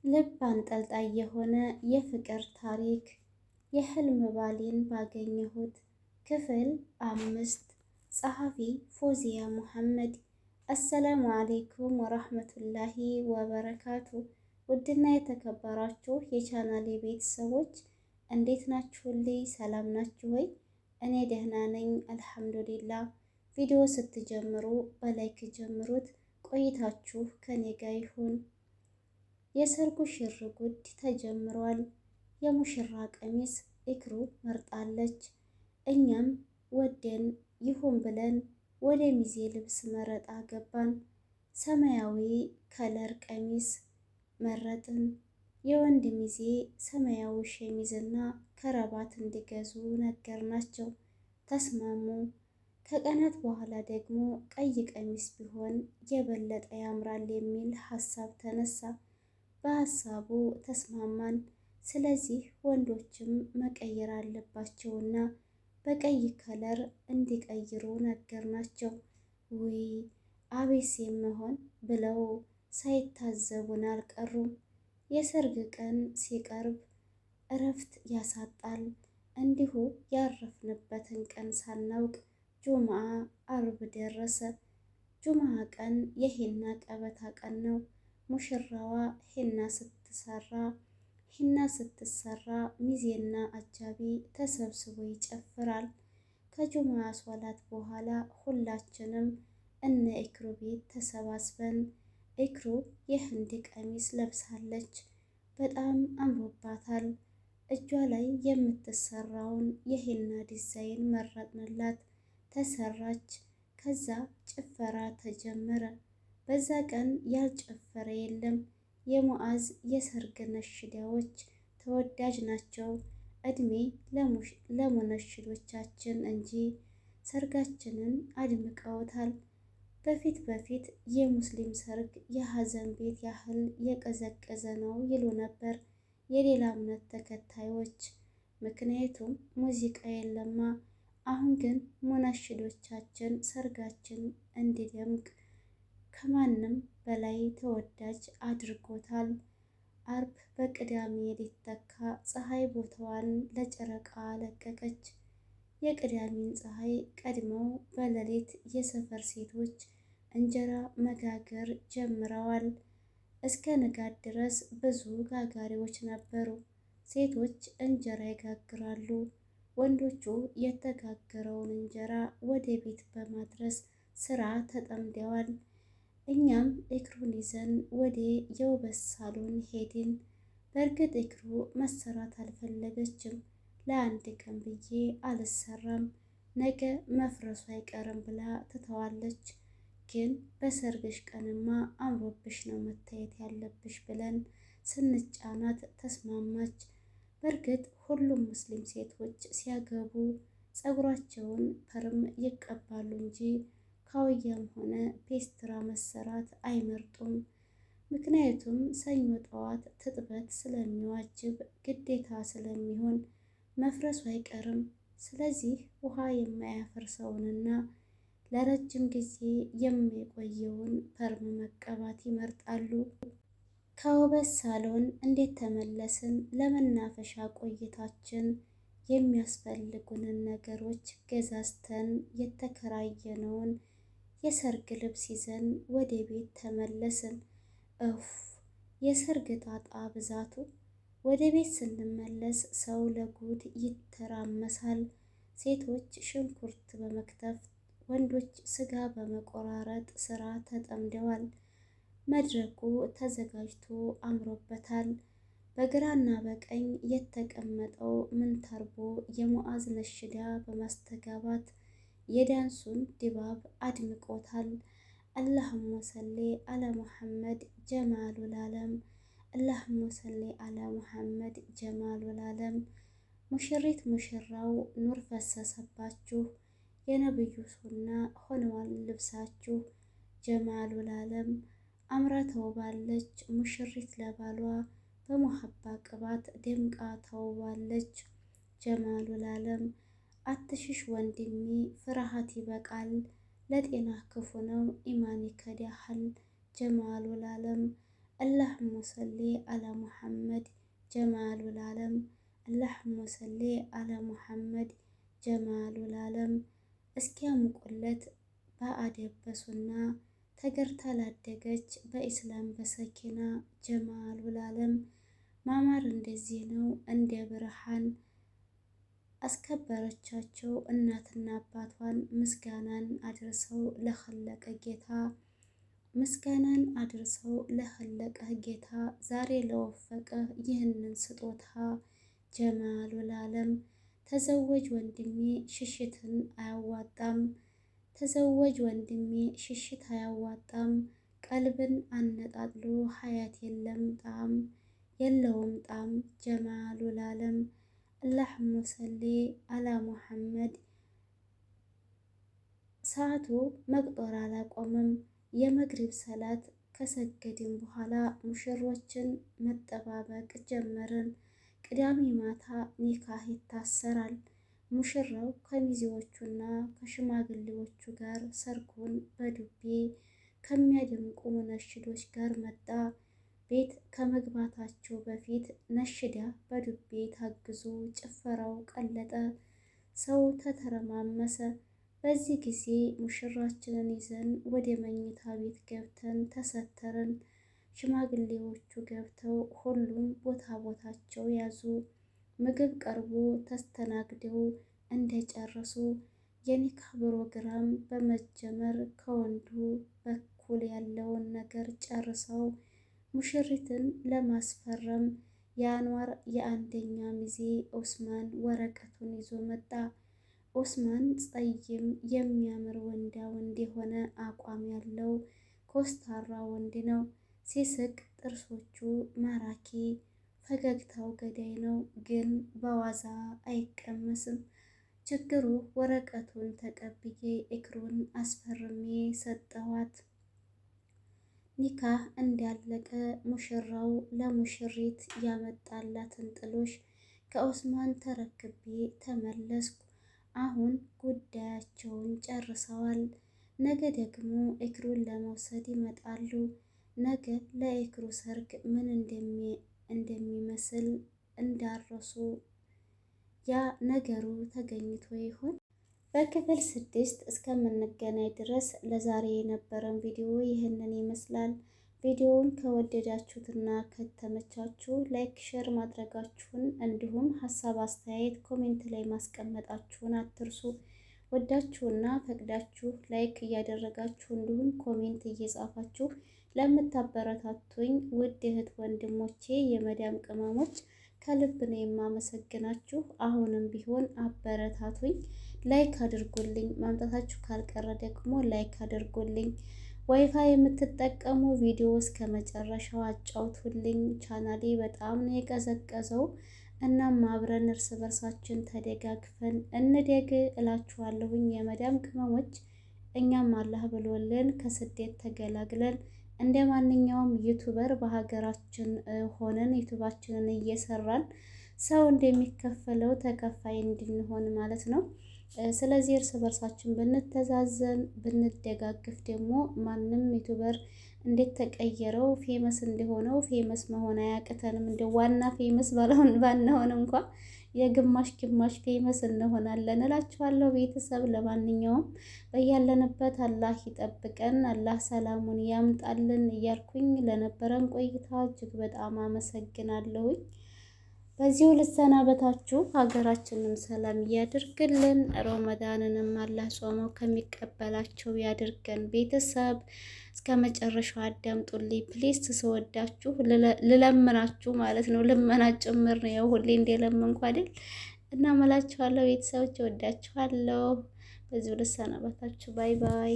ልብ አንጠልጣይ የሆነ የፍቅር ታሪክ የህልም ባሌን ባገኘሁት ክፍል 5 ጸሐፊ ፎዚያ ሙሐመድ። አሰላሙ አሌይኩም ወራህመቱላሂ ወበረካቱ። ውድና የተከበራችሁ የቻናሌ ቤተሰቦች እንዴት ናችሁልኝ? ሰላም ናችሁ ወይ? እኔ ደህና ነኝ አልሐምዱሊላ። ቪዲዮ ስትጀምሩ በላይክ ጀምሩት። ቆይታችሁ ከኔ ጋር ይሁን። የሰርጉ ሽር ጉድ ተጀምሯል። የሙሽራ ቀሚስ ኢክሩ መርጣለች። እኛም ወደን ይሁን ብለን ወደ ሚዜ ልብስ መረጣ ገባን። ሰማያዊ ከለር ቀሚስ መረጥን። የወንድ ሚዜ ሰማያዊ ሸሚዝና ከረባት እንዲገዙ ነገርናቸው። ተስማሙ። ከቀናት በኋላ ደግሞ ቀይ ቀሚስ ቢሆን የበለጠ ያምራል የሚል ሀሳብ ተነሳ። በሀሳቡ ተስማማን። ስለዚህ ወንዶችም መቀየር አለባቸውና በቀይ ከለር እንዲቀይሩ ነገርናቸው። ውይ አቤት መሆን ብለው ሳይታዘቡን አልቀሩም። የሰርግ ቀን ሲቀርብ እረፍት ያሳጣል። እንዲሁ ያረፍንበትን ቀን ሳናውቅ ጁምዓ አርብ ደረሰ። ጁምዓ ቀን የሂና ቀበታ ቀን ነው። ሙሽራዋ ሂና ስትሰራ ሚዜና አጃቢ ተሰብስቦ ይጨፍራል። ከጁምዓ ሶላት በኋላ ሁላችንም እነ ኢክሩ ቤት ተሰባስበን ኢክሩ የህንድ ቀሚስ ለብሳለች። በጣም አምሮባታል። እጇ ላይ የምትሰራውን የሂና ዲዛይን መረጥንላት። ተሰራች። ከዛ ጭፈራ ተጀመረ። በዛ ቀን ያልጨፈረ የለም። የሙዓዝ የሰርግ ነሽዳዎች ተወዳጅ ናቸው። እድሜ ለሙነሽዶቻችን እንጂ ሰርጋችንን አድምቀውታል። በፊት የሙስሊም ሰርግ የሀዘን ቤት ያህል የቀዘቀዘ ነው ይሉ ነበር የሌላ እምነት ተከታዮች። ምክንያቱም ሙዚቃ የለማ። አሁን ግን ሙነሽዶቻችን ሰርጋችን እንዲደምቅ ከማንም በላይ ተወዳጅ አድርጎታል። አርብ በቅዳሜ ሊተካ ፀሐይ ቦታዋን ለጨረቃ ለቀቀች። የቅዳሜን ፀሐይ ቀድመው በሌሊት የሰፈር ሴቶች እንጀራ መጋገር ጀምረዋል። እስከ ንጋት ድረስ ብዙ ጋጋሪዎች ነበሩ። ሴቶች እንጀራ ይጋግራሉ። ወንዶቹ የተጋገረውን እንጀራ ወደ ቤት በማድረስ ስራ ተጠምደዋል። እኛም ኢክሩን ይዘን ወደ የውበት ሳሎን ሄድን። በእርግጥ ኢክሩ መሰራት አልፈለገችም። ለአንድ ቀን ብዬ አልሰራም ነገ መፍረሱ አይቀርም ብላ ትተዋለች። ግን በሰርግሽ ቀንማ አምሮብሽ ነው መታየት ያለብሽ ብለን ስንጫናት ተስማማች። በእርግጥ ሁሉም ሙስሊም ሴቶች ሲያገቡ ፀጉራቸውን ፐርም ይቀባሉ እንጂ ካውያም ሆነ ፔስትራ መሰራት አይመርጡም። ምክንያቱም ሰኞ ጠዋት ትጥበት ስለሚዋጅብ ግዴታ ስለሚሆን መፍረሱ አይቀርም። ስለዚህ ውሃ የማያፈርሰውንና ለረጅም ጊዜ የሚቆየውን ፐርም መቀባት ይመርጣሉ። ከውበት ሳሎን እንዴት ተመለስን? ለመናፈሻ ቆይታችን የሚያስፈልጉንን ነገሮች ገዛዝተን የተከራየነውን የሰርግ ልብስ ይዘን ወደ ቤት ተመለስን። እፍ የሰርግ ጣጣ ብዛቱ! ወደ ቤት ስንመለስ ሰው ለጉድ ይተራመሳል። ሴቶች ሽንኩርት በመክተፍ ወንዶች ስጋ በመቆራረጥ ስራ ተጠምደዋል። መድረኩ ተዘጋጅቶ አምሮበታል። በግራና በቀኝ የተቀመጠው ምንተርቦ የሙዓዝ ነሽዳ በማስተጋባት የዳንሱን ድባብ አድምቆታል። አላሁመ ሰሊ አላ ሙሐመድ ጀማሉል ዓለም። አላሁመ ሰሊ አላ ሙሐመድ ጀማሉል ዓለም። ሙሽሪት ሙሽራው ኑር ፈሰሰባችሁ። የነብዩ ሱና ሆነዋል ልብሳችሁ። ጀማሉል ዓለም አምራ ተውባለች። ሙሽሪት ለባሏ በሙሐባ ቅባት ደምቃ ተውባለች። ጀማሉል ዓለም አትሽሽ ወንድሜ ፍርሃት ይበቃል። ለጤና ክፉ ነው ኢማን ይከዳሃል። ጀማሉል ዓለም አላሁመ ሰሊ አላ ሙሐመድ ጀማሉል ዓለም አላሁመ ሰሊ አላ ሙሐመድ ጀማሉል ዓለም። እስኪያሙቁለት በአደብ በሱና ተገርታ ላደገች በኢስላም በሰኪና ጀማሉል ዓለም። ማማር እንደዚህ ነው እንደ ብርሃን አስከበረቻቸው እናትና አባቷን ምስጋናን አድርሰው ለኸለቀ ጌታ ምስጋናን አድርሰው ለኸለቀህ ጌታ ዛሬ ለወፈቀህ ይህንን ስጦታ ጀማሉል ዓለም። ተዘወጅ ወንድሜ ሽሽትን አያዋጣም፣ ተዘወጅ ወንድሜ ሽሽት አያዋጣም። ቀልብን አነጣጥሎ ሀያት የለውም ጣም ጀማሉል ዓለም። አላሁመ ሰሊ አላ ሙሐመድ። ሰዓቱ መቅጦር አላቆመም። የመግሪብ ሰላት ከሰገድን በኋላ ሙሽሮችን መጠባበቅ ጀመርን። ቅዳሜ ማታ ኒካህ ይታሰራል። ሙሽራው ከሚዜዎቹና ከሽማግሌዎቹ ጋር ሰርጉን በዱቤ ከሚያደምቁ ነሽዶች ጋር መጣ። ቤት ከመግባታቸው በፊት ነሽዳ በዱቤ ታግዞ ጭፈራው ቀለጠ። ሰው ተተረማመሰ። በዚህ ጊዜ ሙሽራችንን ይዘን ወደ መኝታ ቤት ገብተን ተሰተርን። ሽማግሌዎቹ ገብተው ሁሉም ቦታቸው ያዙ። ምግብ ቀርቦ ተስተናግደው እንደጨረሱ የኒካህ ፕሮግራም በመጀመር ከወንዱ በኩል ያለውን ነገር ጨርሰው ሙሽሪትን ለማስፈረም የአንዋር የአንደኛ ሚዜ ኡስማን ወረቀቱን ይዞ መጣ። ኡስማን ጸይም የሚያምር ወንዳ ወንድ የሆነ አቋም ያለው ኮስታራ ወንድ ነው። ሲስቅ ጥርሶቹ ማራኪ፣ ፈገግታው ገዳይ ነው። ግን በዋዛ አይቀመስም። ችግሩ ወረቀቱን ተቀብዬ እክሩን አስፈርሜ ሰጠኋት። ኒካህ እንዳለቀ ሙሽራው ለሙሽሪት ያመጣላትን ጥሎሽ ከኡስማን ተረክቤ ተመለስኩ። አሁን ጉዳያቸውን ጨርሰዋል። ነገ ደግሞ እክሩን ለመውሰድ ይመጣሉ። ነገ ለእክሩ ሰርግ ምን እንደሚመስል እንዳረሱ ያ ነገሩ ተገኝቶ ይሆን? በክፍል 6 እስከምንገናኝ ድረስ ለዛሬ የነበረን ቪዲዮ ይህንን ይመስላል። ቪዲዮውን ከወደዳችሁትና ከተመቻችሁ ላይክ፣ ሼር ማድረጋችሁን እንዲሁም ሀሳብ አስተያየት ኮሜንት ላይ ማስቀመጣችሁን አትርሱ። ወዳችሁና ፈቅዳችሁ ላይክ እያደረጋችሁ እንዲሁም ኮሜንት እየጻፋችሁ ለምታበረታቱኝ ውድ እህት ወንድሞቼ የመዳም ቅመሞች ከልብ ነው የማመሰግናችሁ። አሁንም ቢሆን አበረታቱኝ፣ ላይክ አድርጉልኝ። ማምጣታችሁ ካልቀረ ደግሞ ላይክ አድርጉልኝ። ዋይፋይ የምትጠቀሙ ቪዲዮ እስከ መጨረሻው አጫውቱልኝ። ቻናሌ በጣም ነው የቀዘቀዘው። እናም አብረን እርስ በርሳችን ተደጋግፈን እንደግ እላችኋለሁኝ የመዳም ቅመሞች። እኛም አላህ ብሎልን ከስደት ተገላግለን እንደ ማንኛውም ዩቱበር በሀገራችን ሆነን ዩቱባችንን እየሰራን ሰው እንደሚከፈለው ተከፋይ እንድንሆን ማለት ነው። ስለዚህ እርስ በርሳችን ብንተዛዘን ብንደጋግፍ ደግሞ ማንም ዩቱበር እንዴት ተቀየረው ፌመስ እንደሆነው ፌመስ መሆን አያቅተንም። እንደ ዋና ፌመስ ባንሆን እንኳ የግማሽ ግማሽ ፌመስ እንሆናለን እላችኋለሁ ቤተሰብ። ለማንኛውም በያለንበት አላህ ይጠብቀን፣ አላህ ሰላሙን ያምጣልን እያልኩኝ ለነበረን ቆይታ እጅግ በጣም አመሰግናለሁኝ። በዚሁ ልሰናበታችሁ። ሀገራችንን ሰላም እያድርግልን፣ ረመዳንንም አላህ ጾመው ከሚቀበላቸው ያድርገን። ቤተሰብ እስከ መጨረሻው አዳምጡልኝ ፕሊስ። ስወዳችሁ ልለምናችሁ ማለት ነው። ልመና ጭምር ነው። ያው ሁሌ እንደለመንኩ አይደል እና መላችኋለሁ ቤተሰቦች፣ እወዳችኋለሁ። በዚሁ ልሰናበታችሁ። ባይ ባይ።